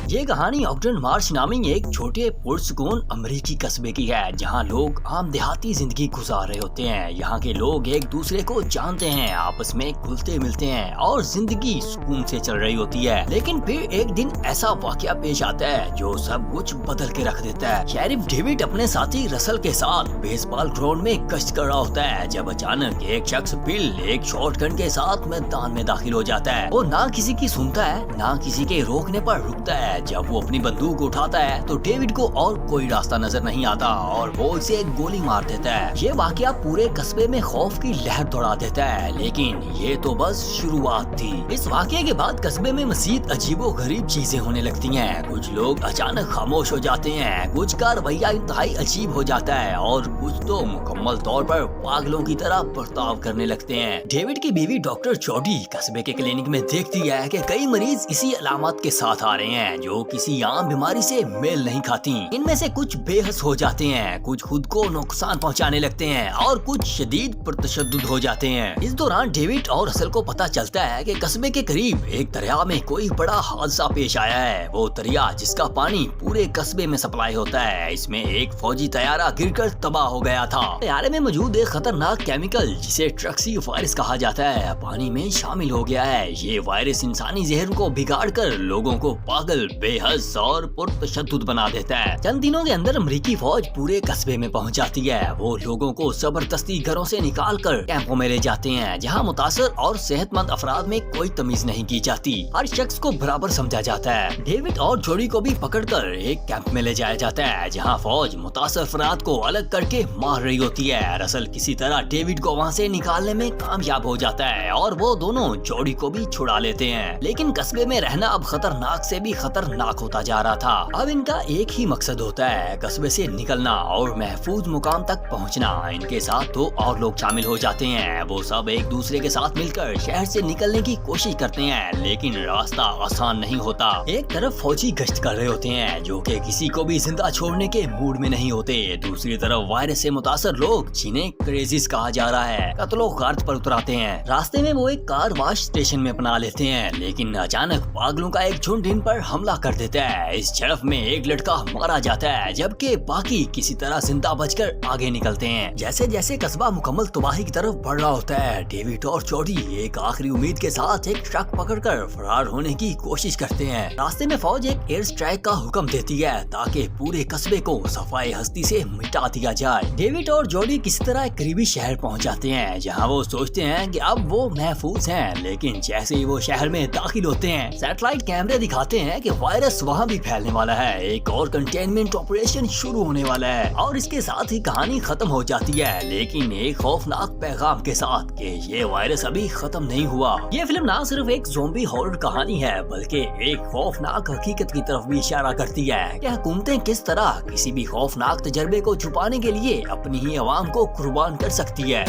ये कहानी ऑक्टन मार्श नामी एक छोटे पुरसकून अमेरिकी कस्बे की है, जहाँ लोग आम देहाती जिंदगी गुजार रहे होते हैं। यहाँ के लोग एक दूसरे को जानते हैं, आपस में घुलते मिलते हैं और जिंदगी सुकून से चल रही होती है। लेकिन फिर एक दिन ऐसा वाकया पेश आता है जो सब कुछ बदल के रख देता है। शेरिफ डेविड अपने साथी रसल के साथ बेसबॉल ग्राउंड में गश्त कर रहा होता है, जब अचानक एक शख्स बिल एक शॉटगन के साथ मैदान में दाखिल हो जाता है। वो ना किसी की सुनता है, ना किसी के रोकने पर रुकता है। जब वो अपनी बंदूक उठाता है तो डेविड को और कोई रास्ता नजर नहीं आता और वो इसे एक गोली मार देता है। ये वाकया पूरे कस्बे में खौफ की लहर दौड़ा देता है, लेकिन ये तो बस शुरुआत थी। इस वाकये के बाद कस्बे में मजीद अजीबोगरीब चीजें होने लगती हैं। कुछ लोग अचानक खामोश हो जाते हैं, कुछ का रवैया इंतहाई अजीब हो जाता है और कुछ तो मुकम्मल तौर पर पागलों की तरह बर्ताव करने लगते हैं। डेविड की बीवी डॉक्टर जॉडी कस्बे के क्लिनिक में देखती है कि कई मरीज इसी अलामत के साथ आ रहे हैं जो किसी आम बीमारी से मेल नहीं खाती। इनमें से कुछ बेहस हो जाते हैं, कुछ खुद को नुकसान पहुंचाने लगते हैं और कुछ शदीद पुरतशद्दुद हो जाते हैं। इस दौरान डेविड और रसल को पता चलता है कि कस्बे के करीब एक दरिया में कोई बड़ा हादसा पेश आया है। वो दरिया जिसका पानी पूरे कस्बे में सप्लाई होता है, इसमें एक फौजी तैयारा गिरकर तबाह हो गया था। तैयारे में मौजूद एक खतरनाक केमिकल जिसे ट्रक्सी वायरस कहा जाता है पानी में शामिल हो गया है। ये वायरस इंसानी जहर को बिगाड़ कर लोगों को पागल, बेहस और पुरतशद्दुद बना देता है। चंद दिनों के अंदर अमेरिकी फौज पूरे कस्बे में पहुंच जाती है। वो लोगों को जबरदस्ती घरों से निकाल कर कैंपों में ले जाते हैं, जहां मुतासर और सेहतमंद अफराद में कोई तमीज नहीं की जाती। हर शख्स को बराबर समझा जाता है। डेविड और जोड़ी को भी पकड़कर एक कैंप में ले जाया जाता है, जहां फौज मुतासर अफराद को अलग करके मार रही होती है। रसल किसी तरह डेविड को वहां से निकालने में कामयाब हो जाता है और वो दोनों जोड़ी को भी छुड़ा लेते हैं। लेकिन कस्बे में रहना अब खतरनाक से भी खतरनाक होता जा रहा था। अब इनका एक ही मकसद होता है, कस्बे से निकलना और महफूज मुकाम तक पहुंचना। इनके साथ दो और लोग शामिल हो जाते हैं। वो सब एक दूसरे के साथ मिलकर शहर से निकलने की कोशिश करते हैं, लेकिन रास्ता आसान नहीं होता। एक तरफ फौजी गश्त कर रहे होते हैं जो कि किसी को भी जिंदा छोड़ने के मूड में नहीं होते। दूसरी तरफ वायरस से मुतासर लोग, जिन्हें क्रेजिस कहा जा रहा है, कत्लो गार्द पर उतराते हैं। रास्ते में वो एक कार वाश स्टेशन में अपना लेते हैं, लेकिन अचानक पागलों का एक झुंड इन पर हमला कर देता है। इस झड़प में एक लड़का मारा जाता है, जबकि बाकी किसी तरह जिंदा बचकर आगे निकलते हैं। जैसे जैसे कस्बा मुकम्मल तबाही की तरफ बढ़ रहा होता है, डेविड और जॉडी एक आखिरी उम्मीद के साथ एक ट्रक पकड़कर फरार होने की कोशिश करते हैं। रास्ते में फौज एक एयर स्ट्राइक का हुक्म देती है ताकि पूरे कस्बे को सफाई हस्ती से मिटा दिया जाए। डेविड और जॉडी किसी तरह एक करीबी शहर पहुंच जाते हैं, जहां वो सोचते हैं कि अब वो महफूज हैं। लेकिन जैसे ही वो शहर में दाखिल होते हैं, सैटेलाइट कैमरे दिखाते हैं कि वायरस वहां भी फैलने वाला है। एक और कंटेनमेंट ऑपरेशन शुरू होने वाला है और इसके साथ ही कहानी खत्म हो जाती है, लेकिन एक खौफनाक पैगाम के साथ कि ये वायरस अभी खत्म नहीं हुआ। ये फिल्म ना सिर्फ एक ज़ॉम्बी हॉरर कहानी है, बल्कि एक खौफनाक हकीकत की तरफ भी इशारा करती है कि हुकूमतें किस तरह किसी भी खौफनाक तजर्बे को छुपाने के लिए अपनी ही आवाम को कुर्बान कर सकती है।